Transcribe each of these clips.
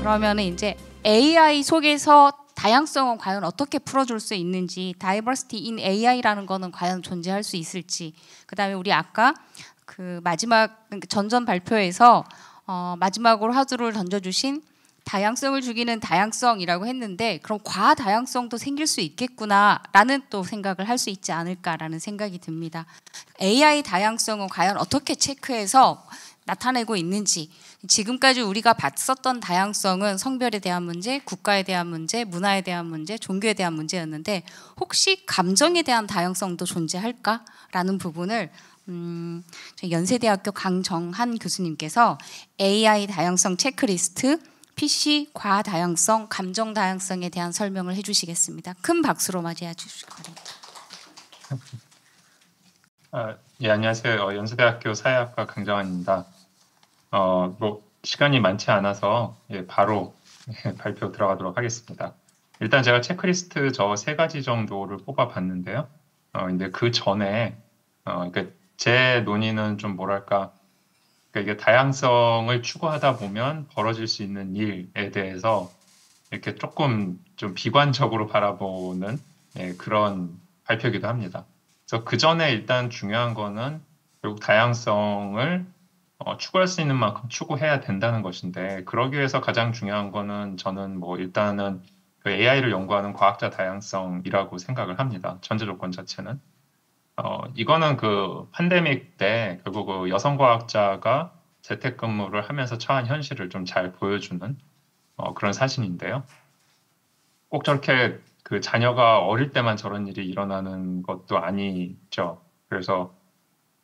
그러면은 이제 AI 속에서 다양성은 과연 어떻게 풀어줄 수 있는지, Diversity in AI라는 거는 과연 존재할 수 있을지, 그다음에 우리 아까 그 마지막 전전 발표에서 마지막으로 화두를 던져주신 다양성을 죽이는 다양성이라고 했는데, 그럼 과다양성도 생길 수 있겠구나라는 또 생각을 할 수 있지 않을까라는 생각이 듭니다. AI 다양성은 과연 어떻게 체크해서 나타내고 있는지, 지금까지 우리가 봤었던 다양성은 성별에 대한 문제, 국가에 대한 문제, 문화에 대한 문제, 종교에 대한 문제였는데 혹시 감정에 대한 다양성도 존재할까라는 부분을 연세대학교 강정한 교수님께서 AI 다양성 체크리스트, PC 과다양성, 감정 다양성에 대한 설명을 해주시겠습니다. 큰 박수로 맞이해 주시기 바랍니다. 예, 안녕하세요. 연세대학교 사회학과 강정환입니다. 뭐 시간이 많지 않아서 바로 발표 들어가도록 하겠습니다. 일단 제가 체크리스트 저 3가지 정도를 뽑아봤는데요. 근데 그 전에 그러니까 제 논의는 좀 뭐랄까, 그러니까 이게 다양성을 추구하다 보면 벌어질 수 있는 일에 대해서 이렇게 조금 좀 비관적으로 바라보는 그런 발표이기도 합니다. 그래서 그 전에 일단 중요한 거는 결국 다양성을 추구할 수 있는 만큼 추구해야 된다는 것인데, 그러기 위해서 가장 중요한 거는 저는 뭐 일단은 그 AI를 연구하는 과학자 다양성이라고 생각을 합니다. 전제 조건 자체는. 이거는 그 팬데믹 때 결국 그 여성 과학자가 재택근무를 하면서 처한 현실을 좀 잘 보여주는 그런 사진인데요. 꼭 저렇게 그 자녀가 어릴 때만 저런 일이 일어나는 것도 아니죠. 그래서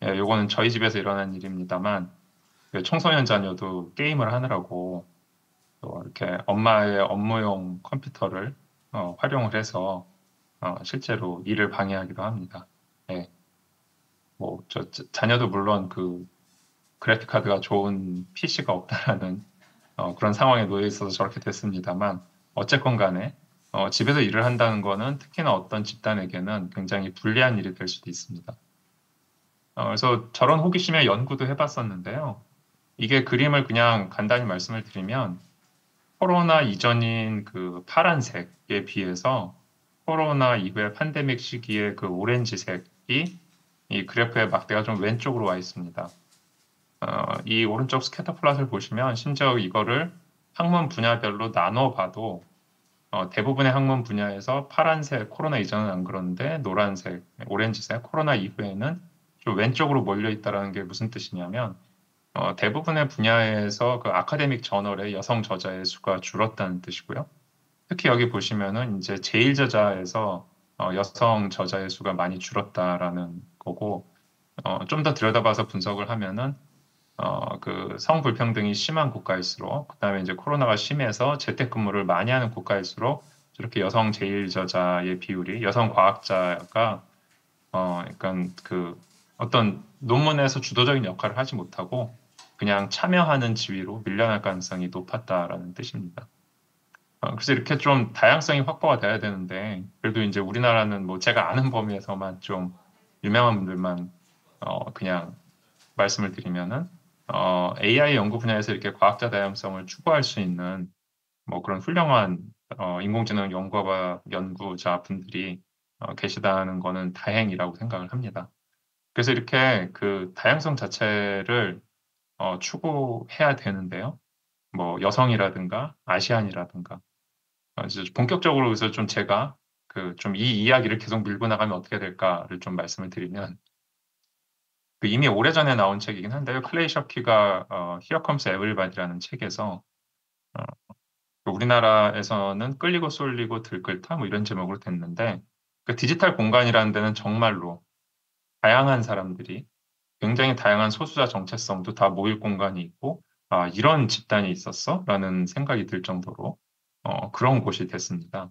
요거는 저희 집에서 일어난 일입니다만, 청소년 자녀도 게임을 하느라고 또 이렇게 엄마의 업무용 컴퓨터를 활용을 해서 실제로 일을 방해하기도 합니다. 예. 뭐 자녀도 물론 그 그래픽 카드가 좋은 PC가 없다라는 그런 상황에 놓여 있어서 저렇게 됐습니다만, 어쨌건 간에 집에서 일을 한다는 거는 특히나 어떤 집단에게는 굉장히 불리한 일이 될 수도 있습니다. 그래서 저런 호기심에 연구도 해봤었는데요. 이게 그림을 그냥 간단히 말씀을 드리면, 코로나 이전인 그 파란색에 비해서 코로나 이후의 팬데믹 시기의 그 오렌지색이 이 그래프의 막대가 좀 왼쪽으로 와 있습니다. 이 오른쪽 스캐터 플롯을 보시면 심지어 이거를 학문 분야별로 나눠봐도 대부분의 학문 분야에서 파란색, 코로나 이전은 안 그런데 노란색, 오렌지색, 코로나 이후에는 좀 왼쪽으로 몰려 있다는 게 무슨 뜻이냐면, 대부분의 분야에서 그 아카데믹 저널의 여성 저자의 수가 줄었다는 뜻이고요. 특히 여기 보시면은 이제 제1저자에서 여성 저자의 수가 많이 줄었다라는 거고, 좀 더 들여다봐서 분석을 하면은 그 성불평등이 심한 국가일수록, 그다음에 이제 코로나가 심해서 재택근무를 많이 하는 국가일수록 저렇게 여성 제1저자의 비율이, 여성 과학자가 약간 그 어떤 논문에서 주도적인 역할을 하지 못하고 그냥 참여하는 지위로 밀려날 가능성이 높았다라는 뜻입니다. 그래서 이렇게 좀 다양성이 확보가 돼야 되는데, 그래도 이제 우리나라는 뭐 제가 아는 범위에서만 좀 유명한 분들만 그냥 말씀을 드리면은 AI 연구 분야에서 이렇게 과학자 다양성을 추구할 수 있는 뭐 그런 훌륭한 인공지능 연구자 분들이 계시다는 거는 다행이라고 생각을 합니다. 그래서 이렇게 그 다양성 자체를 추구해야 되는데요. 뭐 여성이라든가 아시안이라든가, 이제 본격적으로 그래서 좀 제가 그 좀 이 이야기를 계속 밀고 나가면 어떻게 될까를 좀 말씀을 드리면, 그 이미 오래전에 나온 책이긴 한데요. 클레이 셔피가 Here Comes Everybody라는 책에서 우리나라에서는 끌리고 쏠리고 들끓다 뭐 이런 제목으로 됐는데, 그 디지털 공간이라는 데는 정말로 다양한 사람들이, 굉장히 다양한 소수자 정체성도 다 모일 공간이 있고, 아, 이런 집단이 있었어? 라는 생각이 들 정도로 그런 곳이 됐습니다.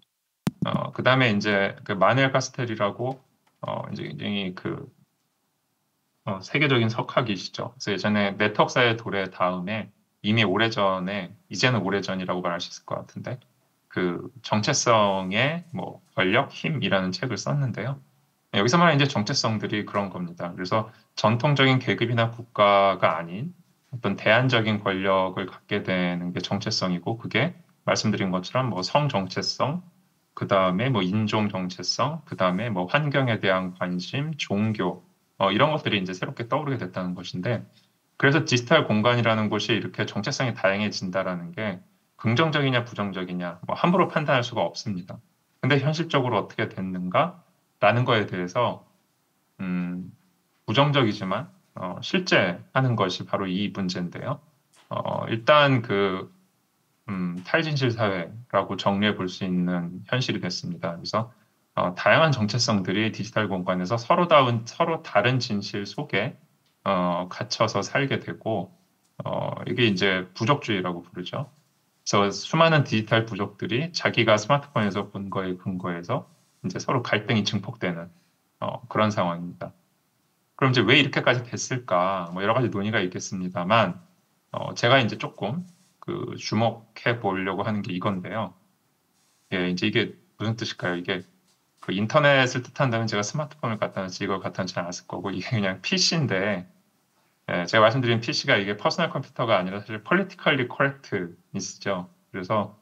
그 다음에 이제 그 마누엘 카스텔이라고 이제 굉장히 그 세계적인 석학이시죠. 그래서 예전에 네트워크사의 도래 다음에 이미 오래전에, 이제는 오래전이라고 말할 수 있을 것 같은데, 그 정체성의 뭐 권력, 힘이라는 책을 썼는데요. 여기서 말하는 이제 정체성들이 그런 겁니다. 그래서 전통적인 계급이나 국가가 아닌 어떤 대안적인 권력을 갖게 되는 게 정체성이고, 그게 말씀드린 것처럼 뭐 성 정체성, 그 다음에 뭐 인종 정체성, 그 다음에 뭐 환경에 대한 관심, 종교, 이런 것들이 이제 새롭게 떠오르게 됐다는 것인데, 그래서 디지털 공간이라는 곳이 이렇게 정체성이 다양해진다라는 게 긍정적이냐 부정적이냐 뭐 함부로 판단할 수가 없습니다. 근데 현실적으로 어떻게 됐는가라는 거에 대해서 음, 부정적이지만 실제 하는 것이 바로 이 문제인데요. 일단 탈진실 사회라고 정리해 볼 수 있는 현실이 됐습니다. 그래서 다양한 정체성들이 디지털 공간에서 서로 다른 진실 속에 갇혀서 살게 되고 이게 이제 부족주의라고 부르죠. 그래서 수많은 디지털 부족들이 자기가 스마트폰에서 본 거에 근거해서 이제 서로 갈등이 증폭되는 그런 상황입니다. 그럼 이제 왜 이렇게까지 됐을까? 뭐 여러 가지 논의가 있겠습니다만, 제가 이제 조금 주목해 보려고 하는 게 이건데요. 예, 이제 이게 무슨 뜻일까요? 이게 그 인터넷을 뜻한다면 제가 스마트폰을 갖다 놨지 이걸 갖다 놓지 않았을 거고, 이게 그냥 PC인데, 예, 제가 말씀드린 PC가 이게 퍼스널 컴퓨터가 아니라 사실 politically correct이시죠. 그래서,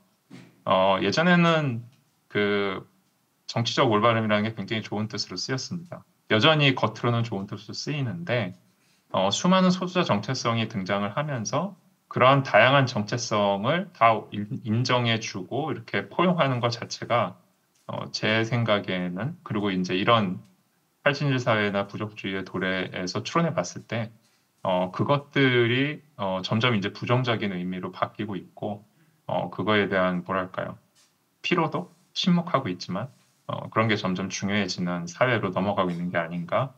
예전에는 그 정치적 올바름이라는 게 굉장히 좋은 뜻으로 쓰였습니다. 여전히 겉으로는 좋은 뜻으로 쓰이는데 수많은 소수자 정체성이 등장을 하면서 그런 다양한 정체성을 다 인정해주고 이렇게 포용하는 것 자체가 제 생각에는 그리고 이제 이런 팔신일 사회나 부족주의의 도래에서 추론해 봤을 때 그것들이 점점 이제 부정적인 의미로 바뀌고 있고 그거에 대한 뭐랄까요 피로도 침묵하고 있지만 그런 게 점점 중요해지는 사회로 넘어가고 있는 게 아닌가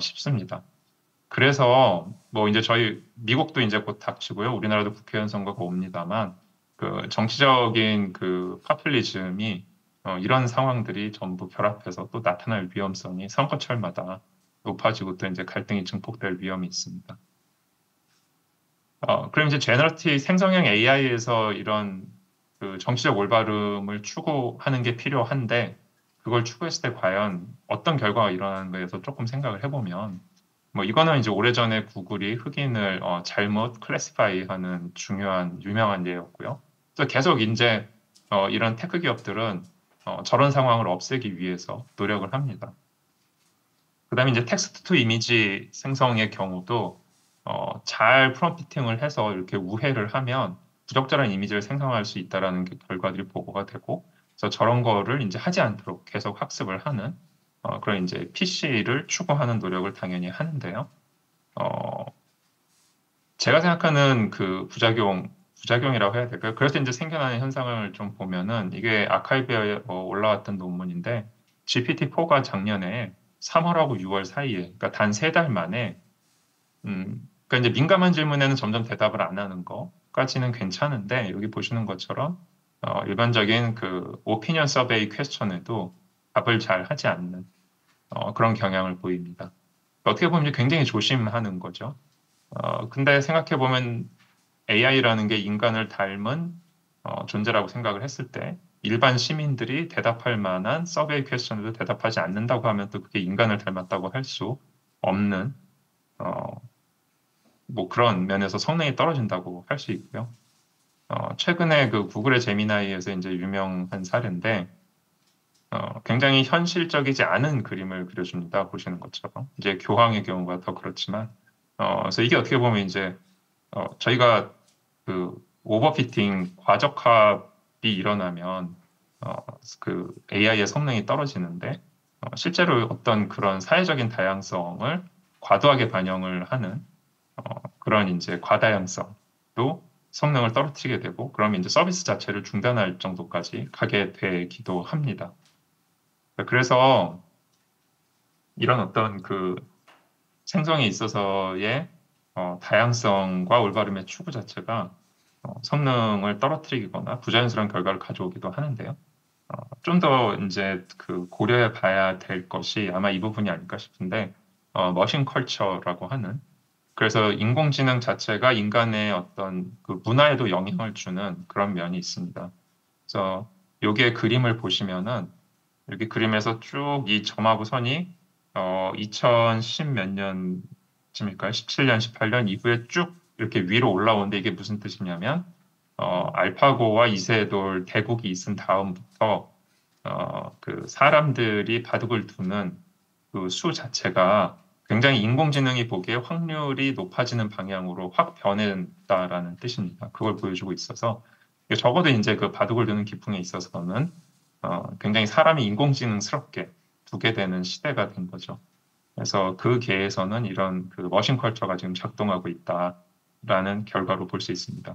싶습니다. 그래서 뭐 이제 저희 미국도 이제 곧 닥치고요. 우리나라도 국회의원 선거가 옵니다만 그 정치적인 그 파퓰리즘이 이런 상황들이 전부 결합해서 또 나타날 위험성이 선거철마다 높아지고 또 이제 갈등이 증폭될 위험이 있습니다. 그럼 이제 제너러티브 생성형 AI에서 이런 그 정치적 올바름을 추구하는 게 필요한데 그걸 추구했을 때 과연 어떤 결과가 일어나는 거에서 조금 생각을 해보면 뭐 이거는 이제 오래전에 구글이 흑인을 잘못 클래시파이하는 중요한 유명한 예였고요. 그래서 계속 이제 이런 테크 기업들은 저런 상황을 없애기 위해서 노력을 합니다. 그다음에 이제 텍스트 투 이미지 생성의 경우도 잘 프롬프팅을 해서 이렇게 우회를 하면 부적절한 이미지를 생성할 수 있다라는 결과들이 보고가 되고, 그래서 저런 거를 이제 하지 않도록 계속 학습을 하는 그런 이제 PC를 추구하는 노력을 당연히 하는데요. 어, 제가 생각하는 그 부작용이라고 해야 될까요? 그래서 이제 생겨나는 현상을 좀 보면은 이게 아카이브에 올라왔던 논문인데 GPT-4가 작년에 3월하고 6월 사이에, 그러니까 단 3달 만에 그러니까 이제 민감한 질문에는 점점 대답을 안 하는 거까지는 괜찮은데 여기 보시는 것처럼 일반적인 그 오피니언 서베이 퀘스천에도 답을 잘 하지 않는 그런 경향을 보입니다. 어떻게 보면 굉장히 조심하는 거죠. 근데 생각해 보면 AI라는 게 인간을 닮은 존재라고 생각을 했을 때 일반 시민들이 대답할 만한 서베이 퀘스천에도 대답하지 않는다고 하면 또 그게 인간을 닮았다고 할 수 없는 뭐 그런 면에서 성능이 떨어진다고 할 수 있고요. 최근에 그 구글의 제미나이에서 이제 유명한 사례인데, 굉장히 현실적이지 않은 그림을 그려줍니다. 보시는 것처럼. 이제 교황의 경우가 더 그렇지만, 그래서 이게 어떻게 보면 이제, 저희가 그 오버피팅, 과적합이 일어나면, 그 AI의 성능이 떨어지는데, 실제로 어떤 그런 사회적인 다양성을 과도하게 반영을 하는 그런 이제 과다양성도 성능을 떨어뜨리게 되고, 그러면 이제 서비스 자체를 중단할 정도까지 가게 되기도 합니다. 그래서 이런 어떤 그 생성에 있어서의 다양성과 올바름의 추구 자체가 성능을 떨어뜨리거나 부자연스러운 결과를 가져오기도 하는데요. 좀 더 이제 그 고려해 봐야 될 것이 아마 이 부분이 아닐까 싶은데, 머신 컬처라고 하는 그래서 인공지능 자체가 인간의 어떤 그 문화에도 영향을 주는 그런 면이 있습니다. 그래서 여기에 그림을 보시면은 여기 그림에서 쭉 이 점하고 선이 2010 몇 년쯤일까요? 17년, 18년 이후에 쭉 이렇게 위로 올라오는데 이게 무슨 뜻이냐면 알파고와 이세돌 대국이 있은 다음부터 그 사람들이 바둑을 두는 그 수 자체가 굉장히 인공지능이 보기에 확률이 높아지는 방향으로 확 변했다라는 뜻입니다. 그걸 보여주고 있어서 적어도 이제 그 바둑을 두는 기풍에 있어서는 굉장히 사람이 인공지능스럽게 두게 되는 시대가 된 거죠. 그래서 그 계에서는 이런 그 머신 컬처가 지금 작동하고 있다라는 결과로 볼 수 있습니다.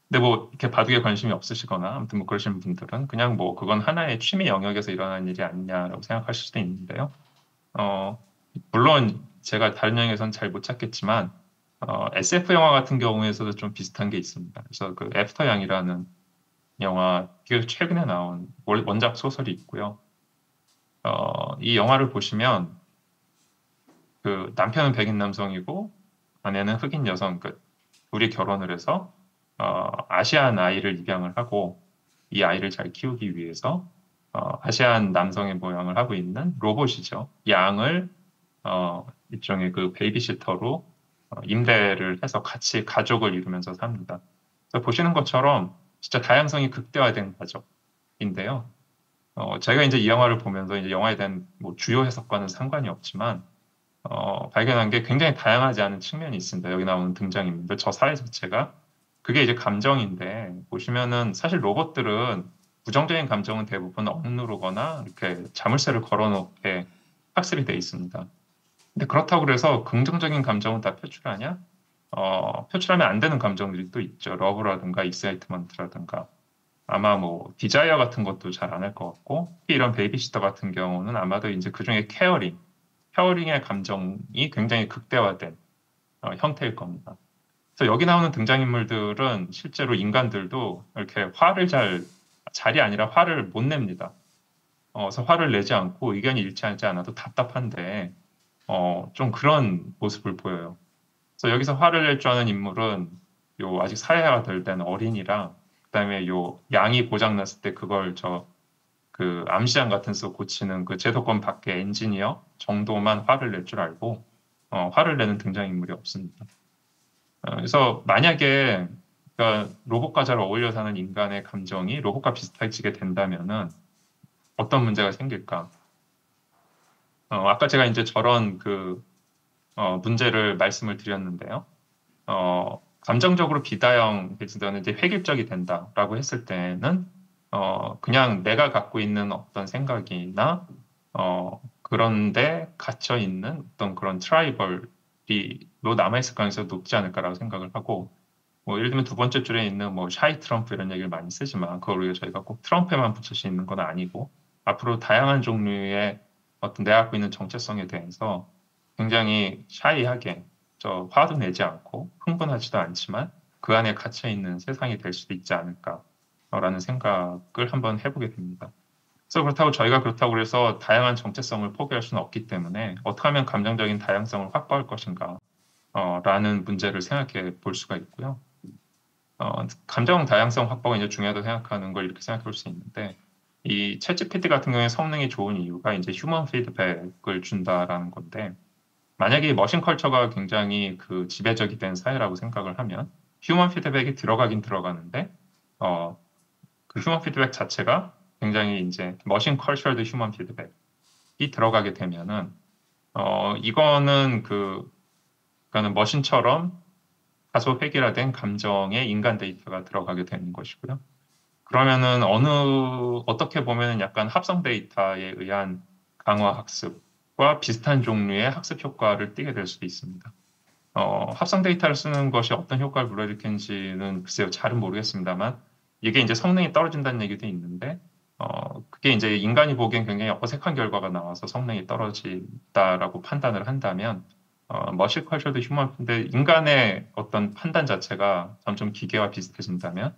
근데 뭐 이렇게 바둑에 관심이 없으시거나 아무튼 뭐 그러시는 분들은 그냥 뭐 그건 하나의 취미 영역에서 일어나는 일이 아니냐라고 생각하실 수도 있는데요. 물론 제가 다른 영역에서는 잘 못 찾겠지만 SF 영화 같은 경우에서도 좀 비슷한 게 있습니다. 그래서 그 애프터 양이라는 영화 최근에 나온 원작 소설이 있고요. 이 영화를 보시면 그 남편은 백인 남성이고 아내는 흑인 여성, 그 둘이 결혼을 해서 아시안 아이를 입양을 하고 이 아이를 잘 키우기 위해서 아시안 남성의 모양을 하고 있는 로봇이죠. 양을 일종의 그 베이비시터로 임대를 해서 같이 가족을 이루면서 삽니다. 그래서 보시는 것처럼 진짜 다양성이 극대화된 가족인데요. 제가 이제 이 영화를 보면서 이제 영화에 대한 뭐 주요 해석과는 상관이 없지만 발견한 게 굉장히 다양하지 않은 측면이 있습니다. 여기 나오는 등장인물, 저 사회 자체가 그게 이제 감정인데 보시면은 사실 로봇들은 부정적인 감정은 대부분 억누르거나 이렇게 자물쇠를 걸어놓게 학습이 돼 있습니다. 근데 그렇다고 그래서 긍정적인 감정은 다 표출하냐? 표출하면 안 되는 감정들이 또 있죠. 러브라든가 익사이트먼트라든가 아마 뭐 디자이어 같은 것도 잘 안 할 것 같고 특히 이런 베이비시터 같은 경우는 아마도 이제 그중에 케어링의 감정이 굉장히 극대화된 형태일 겁니다. 그래서 여기 나오는 등장인물들은 실제로 인간들도 이렇게 잘이 아니라 화를 못 냅니다. 그래서 화를 내지 않고 의견이 일치하지 않아도 답답한데 좀 그런 모습을 보여요. 그래서 여기서 화를 낼 줄 아는 인물은 요 아직 사회화가 덜 된 어린이랑 그다음에 요 양이 고장 났을 때 그걸 그 암시장 같은 거 고치는 그 제도권 밖의 엔지니어 정도만 화를 낼 줄 알고 화를 내는 등장인물이 없습니다. 그래서 만약에 그러니까 로봇과 잘 어울려 사는 인간의 감정이 로봇과 비슷해지게 된다면은 어떤 문제가 생길까? 아까 제가 이제 저런 그 문제를 말씀을 드렸는데요. 감정적으로 비다형해지는 이제 획일적이 된다라고 했을 때는 그냥 내가 갖고 있는 어떤 생각이나 그런데 갇혀 있는 어떤 그런 트라이벌로 남아있을 가능성이 높지 않을까라고 생각을 하고 뭐 예를 들면 두 번째 줄에 있는 뭐 샤이 트럼프 이런 얘기를 많이 쓰지만 그걸 우리가 저희가 꼭 트럼프에만 붙일 수 있는 건 아니고 앞으로 다양한 종류의 어떤 내가 갖고 있는 정체성에 대해서 굉장히 샤이하게 저 화도 내지 않고 흥분하지도 않지만 그 안에 갇혀 있는 세상이 될 수도 있지 않을까라는 생각을 한번 해보게 됩니다. 그래서 저희가 그렇다고 해서 다양한 정체성을 포기할 수는 없기 때문에 어떻게 하면 감정적인 다양성을 확보할 것인가 라는 문제를 생각해 볼 수가 있고요. 감정 다양성 확보가 이제 중요하다고 생각하는 걸 이렇게 생각해 볼 수 있는데 이 챗GPT 같은 경우에 성능이 좋은 이유가 이제 휴먼 피드백을 준다라는 건데 만약에 머신 컬처가 굉장히 그 지배적이 된 사회라고 생각을 하면 휴먼 피드백이 들어가긴 들어가는데 그 휴먼 피드백 자체가 굉장히 이제 머신 컬처드 휴먼 피드백이 들어가게 되면은 이거는 그러니까는 머신처럼 다소 획일화된 감정의 인간 데이터가 들어가게 되는 것이고요. 그러면은 어떻게 보면은 약간 합성 데이터에 의한 강화 학습과 비슷한 종류의 학습 효과를 띠게 될 수도 있습니다. 합성 데이터를 쓰는 것이 어떤 효과를 불러일으키는지는 글쎄요, 잘은 모르겠습니다만 이게 이제 성능이 떨어진다는 얘기도 있는데 그게 이제 인간이 보기엔 굉장히 어색한 결과가 나와서 성능이 떨어진다라고 판단을 한다면 머신 컬처도 휴먼인데 인간의 어떤 판단 자체가 점점 기계와 비슷해진다면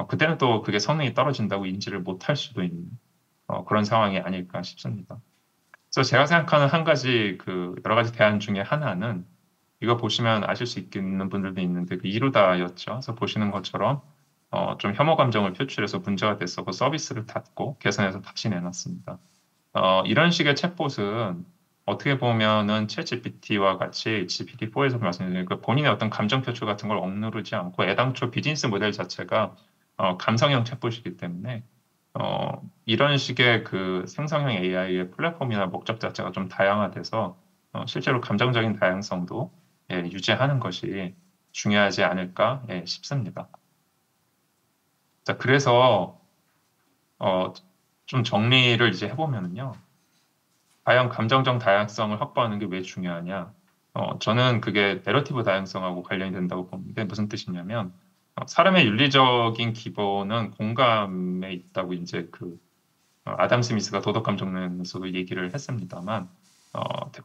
그때는 또 그게 성능이 떨어진다고 인지를 못할 수도 있는 그런 상황이 아닐까 싶습니다. 그래서 제가 생각하는 한 가지 여러 가지 대안 중에 하나는 이거 보시면 아실 수 있는 분들도 있는데 그 이루다였죠. 그래서 보시는 것처럼 좀 혐오 감정을 표출해서 문제가 됐었고 서비스를 닫고 개선해서 다시 내놨습니다. 이런 식의 챗봇은 어떻게 보면은 챗GPT와 같이 GPT-4에서 말씀드린 그 본인의 어떤 감정 표출 같은 걸 억누르지 않고 애당초 비즈니스 모델 자체가 감성형 챗봇이기 때문에 이런 식의 그 생성형 AI의 플랫폼이나 목적 자체가 좀 다양화돼서 실제로 감정적인 다양성도 유지하는 것이 중요하지 않을까 싶습니다. 자, 그래서 좀 정리를 이제 해보면은요. 과연 감정적 다양성을 확보하는 게 왜 중요하냐? 저는 그게 내러티브 다양성하고 관련이 된다고 보는데 무슨 뜻이냐면 사람의 윤리적인 기본은 공감에 있다고 이제 그 아담 스미스가 도덕 감정론에서도 얘기를 했습니다만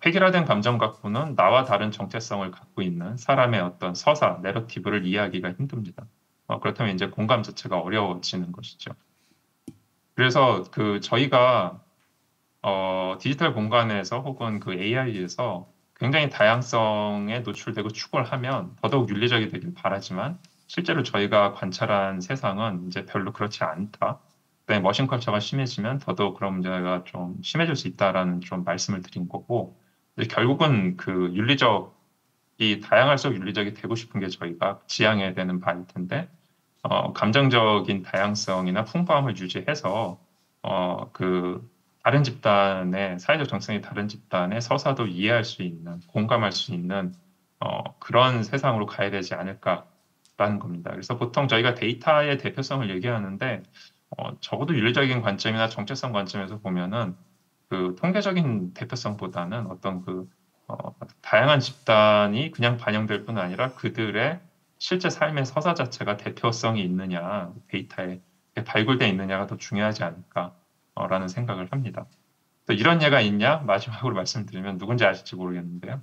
획일화된 감정 갖고는 나와 다른 정체성을 갖고 있는 사람의 어떤 서사, 내러티브를 이해하기가 힘듭니다. 그렇다면 이제 공감 자체가 어려워지는 것이죠. 그래서 그 저희가 디지털 공간에서 혹은 그 AI에서 굉장히 다양성에 노출되고 추구하면 더더욱 윤리적이 되길 바라지만 실제로 저희가 관찰한 세상은 이제 별로 그렇지 않다. 그다음에 머신컬처가 심해지면 더더욱 그런 문제가 좀 심해질 수 있다라는 좀 말씀을 드린 거고 결국은 그 이 다양할수록 윤리적이 되고 싶은 게 저희가 지향해야 되는 바일 텐데 감정적인 다양성이나 풍부함을 유지해서 그 다른 집단의 사회적 정성이 다른 집단의 서사도 이해할 수 있는 공감할 수 있는 그런 세상으로 가야 되지 않을까라는 겁니다. 그래서 보통 저희가 데이터의 대표성을 얘기하는데 적어도 윤리적인 관점이나 정체성 관점에서 보면은 그 통계적인 대표성보다는 어떤 그 다양한 집단이 그냥 반영될 뿐 아니라 그들의 실제 삶의 서사 자체가 대표성이 있느냐, 데이터에 발굴되어 있느냐가 더 중요하지 않을까라는 생각을 합니다. 또 이런 예가 있냐? 마지막으로 말씀드리면 누군지 아실지 모르겠는데요.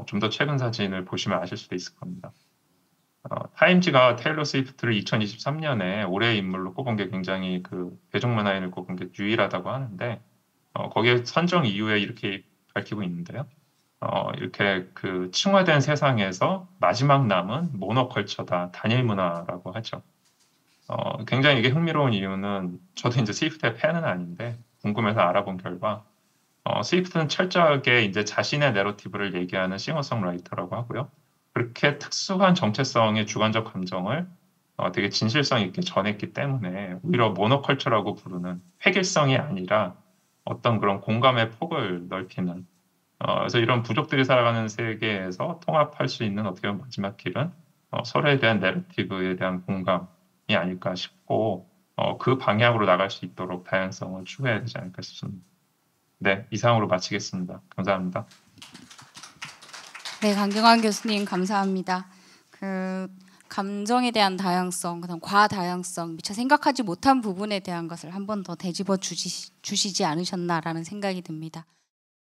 좀 더 최근 사진을 보시면 아실 수도 있을 겁니다. 타임지가 테일러 스위프트를 2023년에 올해의 인물로 꼽은 게 굉장히 그 대중문화인을 꼽은 게 유일하다고 하는데 거기에 선정 이후에 이렇게 밝히고 있는데요. 이렇게 그 층화된 세상에서 마지막 남은 모노컬처다, 단일 문화라고 하죠. 굉장히 이게 흥미로운 이유는 저도 이제 스위프트의 팬은 아닌데 궁금해서 알아본 결과 스위프트는 철저하게 이제 자신의 내러티브를 얘기하는 싱어송라이터라고 하고요. 그렇게 특수한 정체성의 주관적 감정을 되게 진실성 있게 전했기 때문에 오히려 모노컬처라고 부르는 획일성이 아니라 어떤 그런 공감의 폭을 넓히는 그래서 이런 부족들이 살아가는 세계에서 통합할 수 있는 어떻게 보면 마지막 길은 서로에 대한 내러티브에 대한 공감이 아닐까 싶고 그 방향으로 나갈 수 있도록 다양성을 추구해야 되지 않을까 싶습니다. 네, 이상으로 마치겠습니다. 감사합니다. 네, 강경환 교수님 감사합니다. 그 감정에 대한 다양성, 그다음 과다양성, 미처 생각하지 못한 부분에 대한 것을 한 번 더 되짚어 주시지 않으셨나라는 생각이 듭니다.